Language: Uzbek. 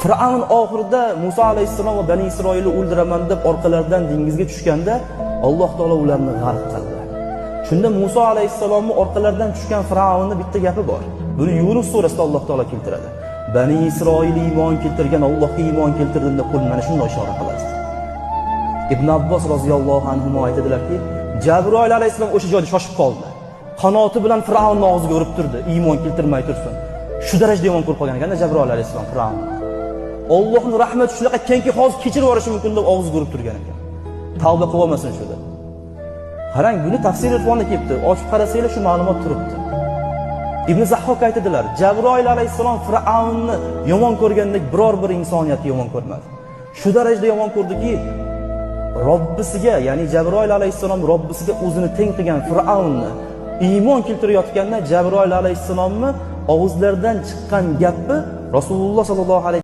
Fir'avn oxirida Musa alayhissalom va Bani Isroilni o'ldiraman deb orqalaridan dengizga tushganda Alloh taolo ularni g'arq qildi. Shunda Musa alayhissalomning orqalaridan tushgan Fir'avnning bitta gapi bor. Buni Yunus surasida Alloh taolo keltiradi. Bani Isroil iymon keltirgan Allohga iymon keltirdim deb qo'l mana shunday ishora qiladi. Ibn Abbos roziyallohu anhu aytadilarki, Jabroil alayhissalom o'sha joyda shoshib qoldi. Qanoti bilan Fir'avnning og'ziga urib turdi, iymon keltirmay tursin. Shu darajada yomon ko'rib qolgan ekan Jabroil alayhissalom Fir'avn. Allohning rahmati shunaqa kenki hozir kechirib yuborishi mumkin deb og'ziga urib turgan ekan. Tavba qilib olmasin shuda. Qarang, buni tafsir irfonda kelibdi. Ochib qarasanglar shu ma'lumot turibdi. Ibn Zahhok aytadilar, Jabroil alayhissalom Fir'avnni yomon ko'rgandek biror bir insoniyatni yomon ko'rmadi. Shu darajada yomon ko'rdiki, Robbisiga, ya'ni Jabroil alayhissalom Robbisiga o'zini teng qilgan Fir'avnni iymon keltirayotganda Jabroil alayhissalomni og'izlaridan chiqqan gapi Rasululloh sallallohu alayhi